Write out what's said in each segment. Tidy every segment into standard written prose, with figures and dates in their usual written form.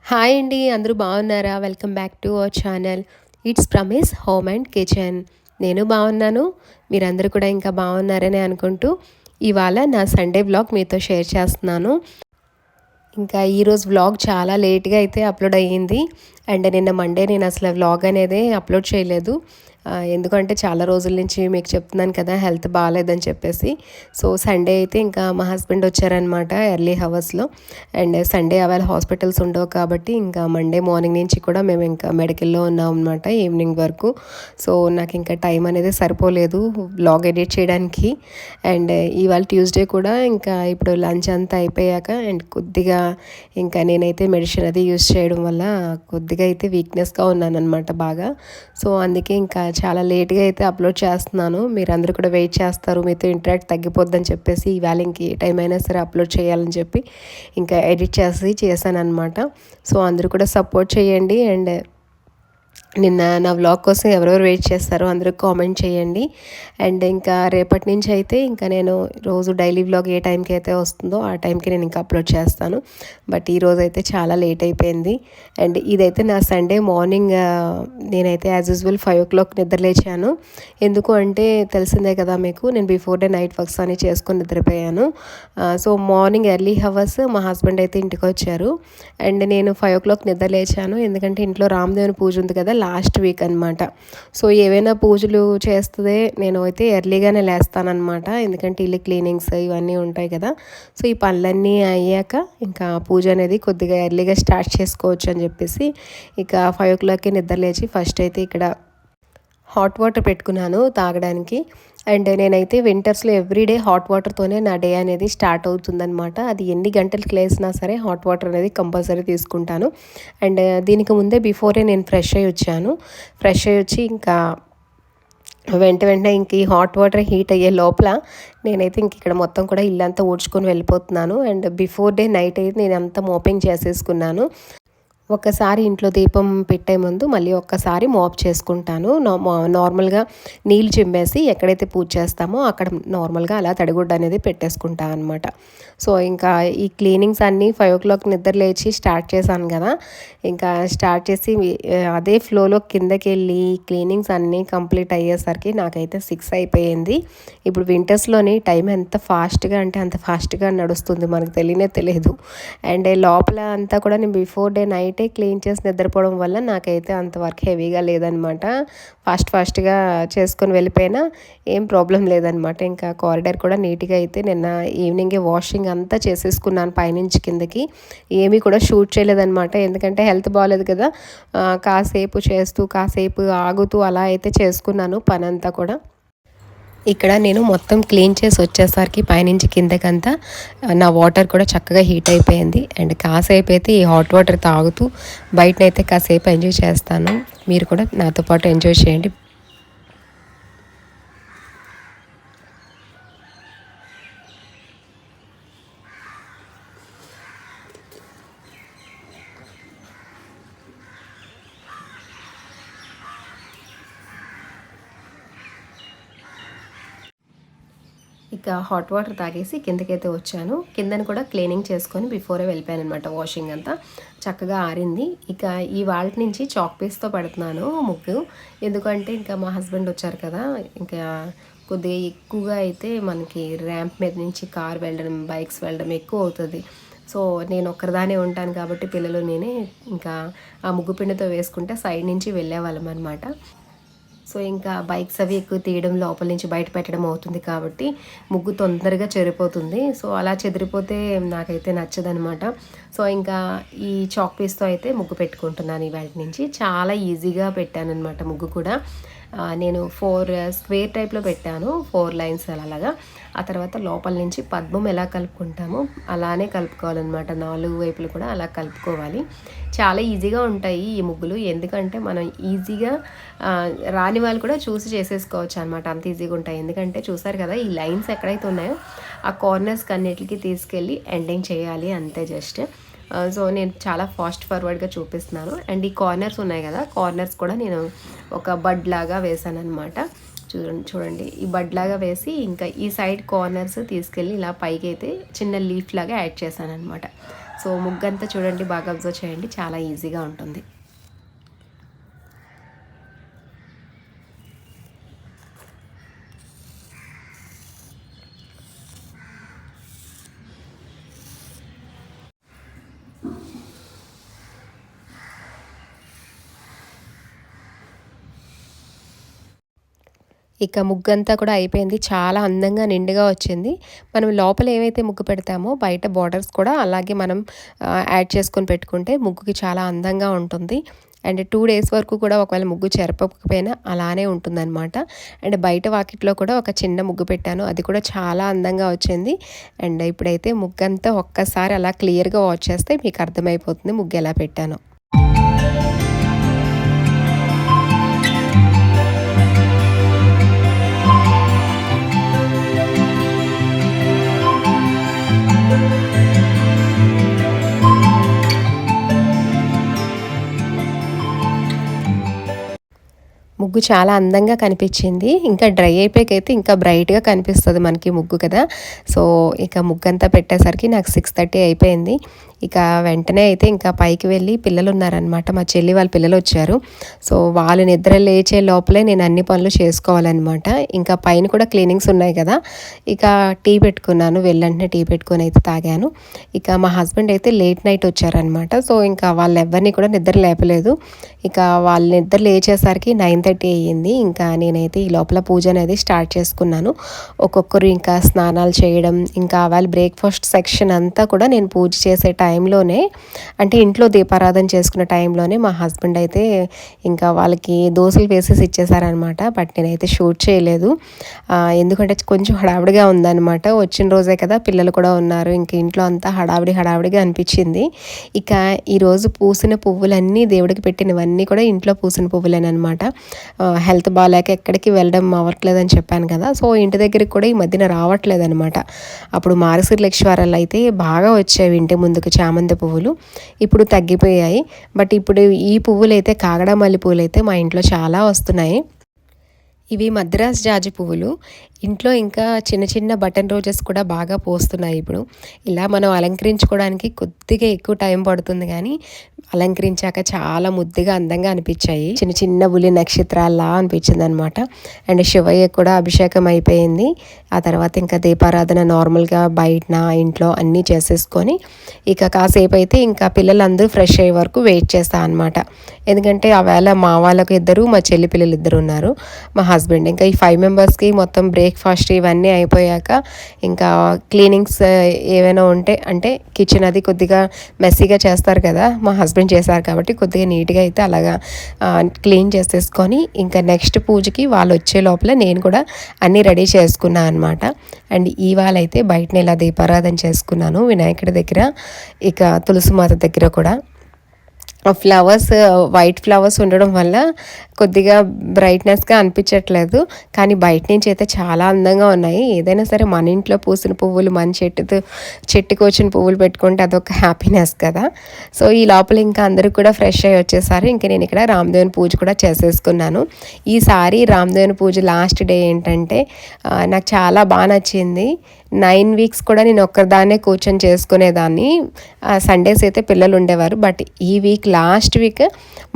Hi అండి, అందరూ బాగున్నారా? Welcome back to our channel. It's promise home and kitchen. నేను బాగున్నాను, మీరందరూ కూడా ఇంకా బాగున్నారని అనుకుంటూ ఇవాళ నా సండే వ్లాగ్ మీతో షేర్ చేస్తున్నాను. ఇంకా ఈరోజు వ్లాగ్ చాలా లేట్గా అయితే అప్లోడ్ అయ్యింది. అండ్ నిన్న మండే నేను అసలు వ్లాగ్ అనేది అప్లోడ్ చేయలేదు. ఎందుకంటే చాలా రోజుల నుంచి మీకు చెప్తున్నాను కదా, హెల్త్ బాగాలేదని చెప్పేసి. సో సండే అయితే ఇంకా మా హస్బెండ్ వచ్చారనమాట ఎర్లీ హవర్స్లో. అండ్ సండే అవేళ హాస్పిటల్స్ ఉండవు కాబట్టి ఇంకా మండే మార్నింగ్ నుంచి కూడా మేము ఇంకా మెడికల్లో ఉన్నాం అనమాట ఈవినింగ్ వరకు. సో నాకు ఇంకా టైం అనేది సరిపోలేదు వ్లాగ్ ఎడిట్ చేయడానికి. అండ్ ఇవాళ ట్యూస్డే కూడా ఇంకా ఇప్పుడు లంచ్ అంతా అయిపోయాక అండ్ కొద్దిగా ఇంకా నేనైతే మెడిసిన్ అది యూస్ చేయడం వల్ల కొద్దిగా అయితే వీక్నెస్గా ఉన్నాను అనమాట బాగా. సో అందుకే ఇంకా చాలా లేట్గా అయితే అప్లోడ్ చేస్తున్నాను. మీరు అందరూ కూడా వెయిట్ చేస్తారు, మీతో ఇంటరాక్ట్ తగ్గిపోద్దని చెప్పేసి ఇవాళ ఇంక ఏ టైం అయినా సరే అప్లోడ్ చేయాలని చెప్పి ఇంకా ఎడిట్ చేశాను అనమాట. సో అందరూ కూడా సపోర్ట్ చేయండి. అండ్ నిన్న నా వ్లాగ్ కోసం ఎవరెవరు వెయిట్ చేస్తారో అందరూ కామెంట్ చేయండి. అండ్ ఇంకా రేపటి నుంచి అయితే ఇంకా నేను రోజు డైలీ వ్లాగ్ ఏ టైంకి అయితే వస్తుందో ఆ టైంకి నేను ఇంకా అప్లోడ్ చేస్తాను. బట్ ఈరోజు అయితే చాలా లేట్ అయిపోయింది. అండ్ ఇదైతే నా సండే మార్నింగ్. నేనైతే యాజ్ యూజువల్ 5 o'clock నిద్ర లేచాను. ఎందుకు అంటే తెలిసిందే కదా మీకు, నేను బిఫోర్ డే నైట్ వర్క్స్ అని చేసుకొని నిద్రపోయాను. సో మార్నింగ్ ఎర్లీ హవర్స్ మా హస్బెండ్ అయితే ఇంటికి వచ్చారు. అండ్ నేను 5 o'clock నిద్ర లేచాను, ఎందుకంటే ఇంట్లో రామదేవుని పూజ ఉంది కదా లాస్ట్ వీక్ అనమాట. సో ఏవైనా పూజలు చేస్తే నేను అయితే ఎర్లీగానే లేస్తానన్నమాట, ఎందుకంటే ఇల్లు క్లీనింగ్స్ ఇవన్నీ ఉంటాయి కదా. సో ఈ పనులన్నీ అయ్యాక ఇంకా పూజ అనేది కొద్దిగా ఎర్లీగా స్టార్ట్ చేసుకోవచ్చు అని చెప్పేసి ఇక 5 o'clockకి నిద్ర లేచి ఫస్ట్ అయితే ఇక్కడ హాట్ వాటర్ పెట్టుకున్నాను తాగడానికి. అండ్ నేనైతే వింటర్స్లో ఎవ్రీడే హాట్ వాటర్తోనే నా డే అనేది స్టార్ట్ అవుతుందన్నమాట. అది ఎన్ని గంటలకు లేసినా సరే హాట్ వాటర్ అనేది కంపల్సరీ తీసుకుంటాను. అండ్ దీనికి ముందే బిఫోరే నేను ఫ్రెష్ అయ్యి వచ్చాను. ఫ్రెష్ అయ్యి వచ్చి ఇంకా వెంటనే ఇంక ఈ హాట్ వాటర్ హీట్ అయ్యే లోపల నేనైతే ఇంక ఇక్కడ మొత్తం కూడా ఇల్లంతా ఊడ్చుకొని వెళ్ళిపోతున్నాను. అండ్ బిఫోర్ డే నైట్ అయితే నేను అంతా మోపింగ్ చేసేసుకున్నాను. ఒక్కసారి ఇంట్లో దీపం పెట్టే ముందు మళ్ళీ ఒక్కసారి మాప్ చేసుకుంటాను. నార్మల్గా నీళ్ళు చిమ్మేసి ఎక్కడైతే పూజ చేస్తామో అక్కడ నార్మల్గా అలా తడిగుడ్డ అనేది పెట్టేసుకుంటాను అనమాట. సో ఇంకా ఈ క్లీనింగ్స్ అన్నీ 5 o'clock నిద్ర లేచి స్టార్ట్ చేశాను కదా. ఇంకా స్టార్ట్ చేసి అదే ఫ్లోలో కిందకి వెళ్ళి క్లీనింగ్స్ అన్నీ కంప్లీట్ అయ్యేసరికి నాకైతే 6 అయిపోయింది. ఇప్పుడు వింటర్స్లోని టైం ఎంత ఫాస్ట్గా అంటే అంత ఫాస్ట్గా నడుస్తుంది, మనకు తెలియదు. అండ్ లోపల అంతా కూడా నేను బిఫోర్ డే నైటే క్లీన్ చేసి నిద్రపోవడం వల్ల నాకైతే అంతవరకు హెవీగా లేదనమాట. ఫాస్ట్గా చేసుకొని వెళ్ళిపోయినా ఏం ప్రాబ్లం లేదనమాట. ఇంకా కారిడార్ కూడా నీట్గా అయితే నిన్న ఈవినింగే వాషింగ్ అంతా చేసేసుకున్నాను పైనుంచి కిందకి. ఏమీ కూడా షూట్ చేయలేదనమాట, ఎందుకంటే హెల్త్ బాగాలేదు కదా. కాసేపు చేస్తూ కాసేపు ఆగుతూ అలా అయితే చేసుకున్నాను పని అంతా కూడా. ఇక్కడ నేను మొత్తం క్లీన్ చేసి వచ్చేసరికి పైనుంచి కిందకంతా నా వాటర్ కూడా చక్కగా హీట్ అయిపోయింది. అండ్ కాసేపు అయితే ఈ హాట్ వాటర్ తాగుతూ బయటనైతే కాసేపు ఎంజాయ్ చేస్తాను. మీరు కూడా నాతో పాటు ఎంజాయ్ చేయండి. ఇక హాట్ వాటర్ తాగేసి కిందకైతే వచ్చాను. కిందను కూడా క్లీనింగ్ చేసుకొని బిఫోరే వెళ్ళిపోయాను అనమాట. వాషింగ్ అంతా చక్కగా ఆరింది. ఇక ఈ వాళ్ళ నుంచి చాక్ పీస్తో పెడుతున్నాను ముగ్గు. ఎందుకంటే ఇంకా మా హస్బెండ్ వచ్చారు కదా, ఇంకా కొద్దిగా ఎక్కువగా అయితే మనకి ర్యాంప్ మీద నుంచి కార్ వెళ్ళడం, బైక్స్ వెళ్ళడం ఎక్కువ అవుతుంది. సో నేను ఒక్కరిదానే ఉంటాను కాబట్టి పిల్లలు నేనే ఇంకా ఆ ముగ్గు పిండితో వేసుకుంటే సైడ్ నుంచి వెళ్ళేవాళ్ళం అనమాట. సో ఇంకా బైక్స్ అవి ఎక్కువ తీయడం, లోపల నుంచి బయట పెట్టడం అవుతుంది కాబట్టి ముగ్గు తొందరగా చెడిపోతుంది. సో అలా చెదిరిపోతే నాకైతే నచ్చదనమాట. సో ఇంకా ఈ చాక్ పీస్తో అయితే ముగ్గు పెట్టుకుంటున్నాను ఇవాళ నుంచి. చాలా ఈజీగా పెట్టానమాట ముగ్గు కూడా. నేను 4 స్క్వేర్ టైప్లో పెట్టాను, 4 లైన్స్ అలాగా. ఆ తర్వాత లోపల నుంచి పద్మం ఎలా కలుపుకుంటామో అలానే కలుపుకోవాలన్నమాట. 4 వైపులు కూడా అలా కలుపుకోవాలి. చాలా ఈజీగా ఉంటాయి ఈ ముగ్గులు, ఎందుకంటే మనం ఈజీగా రాని వాళ్ళు కూడా చూసి చేసేసుకోవచ్చు అనమాట, అంత ఈజీగా ఉంటాయి. ఎందుకంటే చూసారు కదా, ఈ లైన్స్ ఎక్కడైతే ఉన్నాయో ఆ కార్నర్స్కి అన్నిటికీ తీసుకెళ్ళి ఎండింగ్ చేయాలి అంతే జస్ట్. సో నేను చాలా ఫార్వర్డ్గా చూపిస్తున్నాను. అండ్ ఈ కార్నర్స్ ఉన్నాయి కదా, కార్నర్స్ కూడా నేను ఒక బడ్ లాగా వేసాను అనమాట. చూడండి ఈ బడ్ లాగా వేసి ఇంకా ఈ సైడ్ కార్నర్స్ తీసుకెళ్ళి ఇలా పైకి అయితే చిన్న లీఫ్ లాగా యాడ్ చేశాను అనమాట. సో సో ముగ్గంతా చూడండి, బాగా అబ్జర్వ్ చేయండి, చాలా ఈజీగా ఉంటుంది. ఇక ముగ్గంతా కూడా అయిపోయింది. చాలా అందంగా నిండుగా వచ్చింది. మనం లోపల ఏవైతే ముగ్గు పెడతామో బయట బార్డర్స్ కూడా అలాగే మనం యాడ్ చేసుకొని పెట్టుకుంటే ముగ్గుకి చాలా అందంగా ఉంటుంది. అండ్ 2 డేస్ వరకు కూడా ఒకవేళ ముగ్గు చెరపకపోయినా అలానే ఉంటుందన్నమాట. అండ్ బయట వాకిట్లో కూడా ఒక చిన్న ముగ్గు పెట్టాను. అది కూడా చాలా అందంగా వచ్చింది. అండ్ ఇప్పుడైతే ముగ్గంతా ఒక్కసారి అలా క్లియర్గా వాచ్ చేస్తే మీకు అర్థమైపోతుంది ముగ్గు ఎలా పెట్టానో. ముగ్గు చాలా అందంగా కనిపించింది. ఇంకా డ్రై అయిపోయాకైతే ఇంకా బ్రైట్‌గా కనిపిస్తది మనకి ముగ్గు కదా! సో, ఇక ముగ్గంతా పెట్టేసరికి నాకు 6:30 అయిపోయింది. ఇక వెంటనే అయితే ఇంకా పైకి వెళ్ళి పిల్లలున్నారనమాట. మా చెల్లి వాళ్ళ పిల్లలొచ్చారు. సో, వాళ్ళు నిద్ర లేచే లోపలే నేను అన్ని పనులు చేసుకోవాలనమాట. ఇంకా పైన కూడా క్లీనింగ్స్ ఉన్నాయి కదా! ఇక టీ పెట్టుకున్నాను. వెళ్ళంటనే టీ పెట్టుకొని అయితే తాగాను. ఇక మా హస్బెండ్ అయితే లేట్ నైట్ వచ్చారనమాట. సో, ఇంకా వాళ్ళెవ్వరిని కూడా నిద్ర లేపలేదు. ఇక వాళ్ళు నిద్ర లేచేసరికి 9:30 అయ్యింది. ఇంకా నేనైతే ఈ లోపల పూజ అనేది స్టార్ట్ చేసుకున్నాను. ఒక్కొక్కరు ఇంకా స్నానాలు చేయడం, ఇంకా వాళ్ళ బ్రేక్‌ఫాస్ట్ సెక్షన్ అంతా కూడా నేను పూజ చేసే టైంలోనే, అంటే ఇంట్లో దీపారాధన చేసుకున్న టైంలోనే మా హస్బెండ్ అయితే ఇంకా వాళ్ళకి దోసలు వేసేసి ఇచ్చేసారనమాట. బట్ నేనైతే షూట్ చేయలేదు. ఎందుకంటే కొంచెం హడావిడిగా ఉందనమాట. వచ్చిన రోజే కదా, పిల్లలు కూడా ఉన్నారు. ఇంక ఇంట్లో అంతా హడావిడిగా అనిపించింది. ఇక ఈరోజు పూసిన పువ్వులన్నీ దేవుడికి పెట్టినవన్నీ కూడా ఇంట్లో పూసిన పువ్వులేనమాట. హెల్త్ బాగాలేక ఎక్కడికి వెళ్ళడం అవ్వట్లేదని చెప్పాను కదా. సో ఇంటి దగ్గరికి కూడా ఈ మధ్యన రావట్లేదనమాట. అప్పుడు మార్గశిర లక్ష్మీవారాలు అయితే బాగా వచ్చేవి ఇంటి ముందుకు చామంతి పువ్వులు. ఇప్పుడు తగ్గిపోయాయి. బట్ ఇప్పుడు ఈ పువ్వులైతే, కాగడ మల్లి పువ్వులైతే మా ఇంట్లో చాలా వస్తున్నాయి. ఇవి మద్రాస్ జాజి పువ్వులు. ఇంట్లో ఇంకా చిన్న చిన్న బటన్ రోజెస్ కూడా బాగా పూస్తున్నాయి ఇప్పుడు. ఇలా మనం అలంకరించుకోవడానికి కొద్దిగా ఎక్కువ టైం పడుతుంది కానీ అలంకరించాక చాలా ముద్దుగా అందంగా అనిపించాయి. చిన్న చిన్న బులి నక్షత్రాల్లా అనిపించింది అనమాట. అండ్ శివయ్య కూడా అభిషేకం అయిపోయింది. ఆ తర్వాత ఇంకా దీపారాధన నార్మల్గా బయటన ఇంట్లో అన్నీ చేసేసుకొని ఇక కాసేపు అయితే ఇంకా పిల్లలందరూ ఫ్రెష్ అయ్యే వరకు వెయిట్ చేస్తాను అనమాట. ఎందుకంటే ఆ వేళ మా వాళ్ళకు ఇద్దరు, మా చెల్లి పిల్లలు ఇద్దరు ఉన్నారు, మా హస్బెండ్. ఇంకా ఈ 5 మెంబర్స్కి మొత్తం బ్రేక్ఫాస్ట్ ఇవన్నీ అయిపోయాక ఇంకా క్లీనింగ్స్ ఏవైనా ఉంటే, అంటే కిచెన్ అది కొద్దిగా మెస్సీగా చేస్తారు కదా, మా హస్బెండ్ చేశారు కాబట్టి కొద్దిగా నీట్గా అయితే అలాగా క్లీన్ చేసేసుకొని ఇంకా నెక్స్ట్ పూజకి వాళ్ళు వచ్చే లోపల నేను కూడా అన్నీ రెడీ చేసుకున్నాను అనమాట. అండ్ ఇవాళ అయితే బయటనే ఇలా దీపారాధన చేసుకున్నాను వినాయకుడి దగ్గర, ఇక తులసిమాత దగ్గర కూడా. ఫ్లవర్స్, వైట్ ఫ్లవర్స్ ఉండడం వల్ల కొద్దిగా బ్రైట్నెస్గా అనిపించట్లేదు, కానీ బయట నుంచి అయితే చాలా అందంగా ఉన్నాయి. ఏదైనా సరే మన ఇంట్లో పూసిన పువ్వులు, మన చెట్టుకు వచ్చిన పువ్వులు పెట్టుకుంటే అదొక హ్యాపీనెస్ కదా. సో ఈ లోపల ఇంకా అందరూ కూడా ఫ్రెష్ అయ్యి వచ్చేసారు. ఇంకా నేను ఇక్కడ రామదేవుని పూజ కూడా చేసేసుకున్నాను. ఈసారి రామదేవుని పూజ లాస్ట్ డే ఏంటంటే నాకు చాలా బాగా నచ్చింది. 9 వీక్స్ కూడా నేను ఒక్కదాన్నే కూర్చొని చేసుకునేదాన్ని. సండేస్ అయితే పిల్లలు ఉండేవారు. బట్ ఈ వీక్, లాస్ట్ వీక్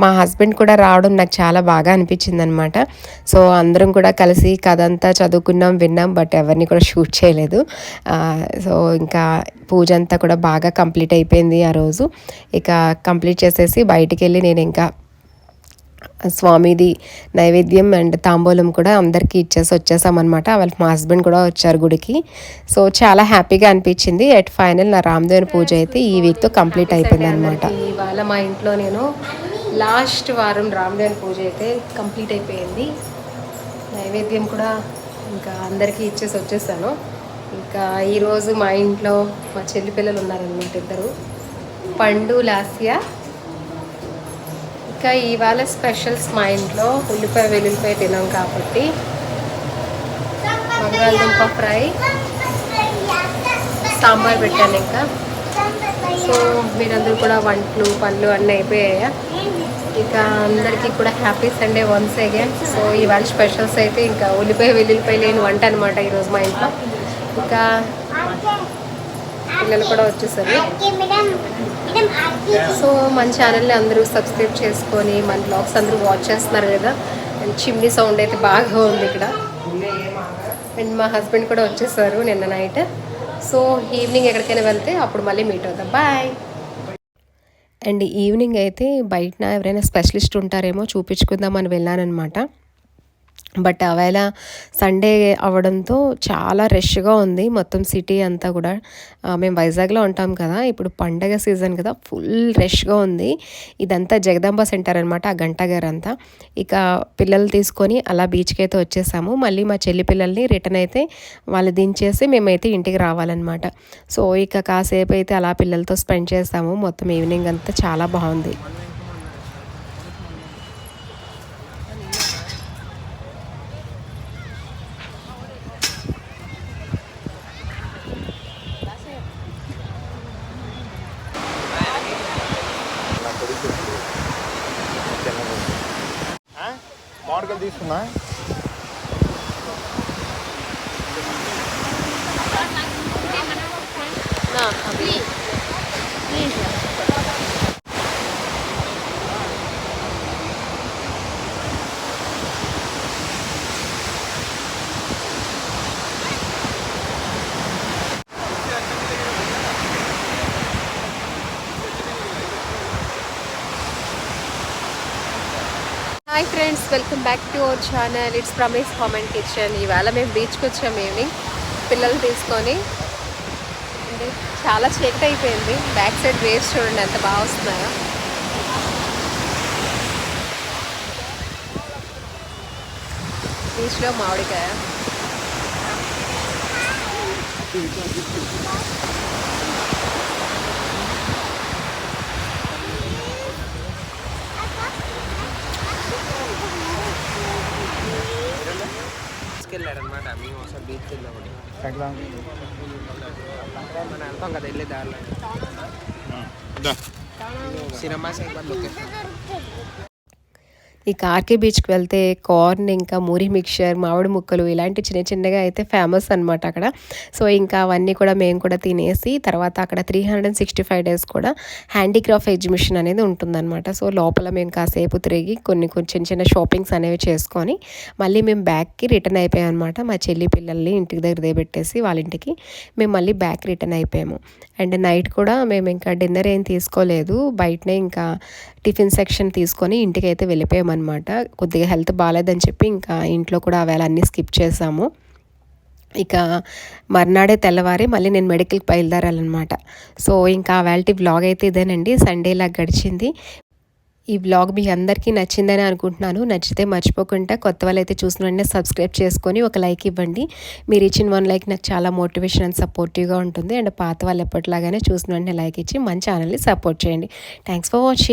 మా హస్బెండ్ కూడా రావడం నాకు చాలా బాగా అనిపించింది అనమాట. సో అందరం కూడా కలిసి కథ అంతా చదువుకున్నాం, విన్నాం, బట్ ఎవరిని కూడా షూట్ చేయలేదు. సో ఇంకా పూజ అంతా కూడా బాగా కంప్లీట్ అయిపోయింది ఆ రోజు. ఇక కంప్లీట్ చేసేసి బయటికి వెళ్ళి నేను ఇంకా స్వామిది నైవేద్యం అండ్ తాంబూలం కూడా అందరికీ ఇచ్చేసి వచ్చేసామన్నమాట. వాళ్ళకి మా హస్బెండ్ కూడా వచ్చారు గుడికి. సో చాలా హ్యాపీగా అనిపించింది. ఎట్ ఫైనల్ నా రామదేవుని పూజ అయితే ఈ వీక్తో కంప్లీట్ అయిపోయింది అనమాట. ఇవాళ మా ఇంట్లో నేను లాస్ట్ వారం రామదేవుని పూజ అయితే కంప్లీట్ అయిపోయింది. నైవేద్యం కూడా ఇంకా అందరికీ ఇచ్చేసి వచ్చేసాను. ఇంకా ఈరోజు మా ఇంట్లో మా చెల్లి పిల్లలు ఉన్నారనమాట, ఇద్దరు, పండు, లాస్య. ఇంకా ఇవాళ స్పెషల్స్ మా ఇంట్లో ఉల్లిపాయ వెల్లుల్లిపాయ తినాం కాబట్టి బంగాళదుంప ఫ్రై, సాంబార్ పెట్టాను. ఇంకా సో మీరందరూ కూడా వంటలు పనులు అన్నీ అయిపోయాయా? ఇక అందరికీ కూడా happy Sunday once again. So ఇవాళ స్పెషల్స్ అయితే ఇంకా ఉల్లిపాయ వెల్లుల్లిపాయ లేని వంట అనమాట ఈరోజు మా ఇంట్లో. ఇంకా పిల్లలు కూడా వచ్చేసారు. సో మన ఛానల్ని అందరూ సబ్స్క్రైబ్ చేసుకొని మన బ్లాగ్స్ అందరూ వాచ్ చేస్తున్నారు కదా. అండ్ చిమ్నీ సౌండ్ అయితే బాగా ఉంది ఇక్కడ. అండ్ మా హస్బెండ్ కూడా వచ్చేసారు నిన్న నైట్. సో ఈవినింగ్ ఎక్కడికైనా వెళ్తే అప్పుడు మళ్ళీ మీట్ అవుతాం. బాయ్. అండ్ ఈవినింగ్ అయితే బయట ఎవరైనా స్పెషలిస్ట్ ఉంటారేమో చూపించుకుందామని వెళ్ళానమాట. బట్ అవేళ సండే అవ్వడంతో చాలా రష్గా ఉంది మొత్తం సిటీ అంతా కూడా. మేము వైజాగ్లో ఉంటాం కదా, ఇప్పుడు పండగ సీజన్ కదా, ఫుల్ రష్గా ఉంది. ఇదంతా జగదాంబ సెంటర్ అనమాట, ఆ గంటగారు అంతా. ఇక పిల్లలు తీసుకొని అలా బీచ్కి అయితే వచ్చేసాము. మళ్ళీ మా చెల్లి పిల్లల్ని రిటర్న్ అయితే వాళ్ళు దించేసి మేమైతే ఇంటికి రావాలన్నమాట. సో ఇక కాసేపు అయితే అలా పిల్లలతో స్పెండ్ చేస్తాము. మొత్తం ఈవినింగ్ అంతా చాలా బాగుంది. మామిడికాయలు తీసుకున్నా. Hi friends, welcome back to our channel. It's Prames home and kitchen. ఇవాళ మేము బీచ్కి వచ్చాము ఈవినింగ్ పిల్లలు తీసుకొని. అంటే చాలా చీకటి అయిపోయింది. బ్యాక్ సైడ్ వేవ్స్ చూడండి ఎంత బాగా వస్తున్నాయో. బీచ్లో మామిడికాయ. వెళ్ళారనమాట. మేము ఒకసారి బీచ్కి వెళ్ళామని మనం వెళ్తాం కదా వెళ్ళే దారిలో సినిమా సైబర్ లొకేషన్. ఈ ఆర్కే బీచ్కి వెళ్తే కార్న్, ఇంకా మూరి మిక్చర్, మామిడి ముక్కలు ఇలాంటి చిన్న చిన్నగా అయితే ఫేమస్ అనమాట అక్కడ. సో ఇంకా అవన్నీ కూడా మేము కూడా తినేసి తర్వాత అక్కడ 365 days కూడా హ్యాండీక్రాఫ్ట్ ఎగ్జిబిషన్ అనేది ఉంటుందన్నమాట. సో లోపల మేము కాసేపు తిరిగి కొన్ని చిన్న చిన్న షాపింగ్స్ అనేవి చేసుకొని మళ్ళీ మేము బ్యాక్కి రిటర్న్ అయిపోయాం అనమాట. మా చెల్లి పిల్లల్ని ఇంటికి దగ్గర దిగబెట్టేసి వాళ్ళ ఇంటికి మేము మళ్ళీ బ్యాక్ రిటర్న్ అయిపోయాము. అండ్ నైట్ కూడా మేము ఇంకా డిన్నర్ ఏం తీసుకోలేదు, బయటనే ఇంకా టిఫిన్ సెక్షన్ తీసుకొని ఇంటికి అయితే వెళ్ళిపోయామన్నమాట. కొద్దిగా హెల్త్ బాగాలేదని చెప్పి ఇంకా ఇంట్లో కూడా అవేళ అన్నీ స్కిప్ చేసాము. ఇక మర్నాడే తెల్లవారి మళ్ళీ నేను మెడికల్కి బయలుదేరాలన్నమాట. సో ఇంకా వేళటి వ్లాగ్ అయితే ఇదేనండి. సండేలా గడిచింది. ఈ వ్లాగ్ మీ అందరికీ నచ్చిందని అనుకుంటున్నాను. నచ్చితే మర్చిపోకుండా కొత్త వాళ్ళు అయితే చూసిన వెంటనే సబ్స్క్రైబ్ చేసుకొని ఒక లైక్ ఇవ్వండి. మీరు ఇచ్చిన 1 లైక్ నాకు చాలా మోటివేషన్ అండ్ సపోర్టివ్గా ఉంటుంది. అండ్ పాత వాళ్ళు ఎప్పటిలాగానే చూసిన వెంటనే లైక్ ఇచ్చి మన ఛానల్ని సపోర్ట్ చేయండి. Thanks for watching.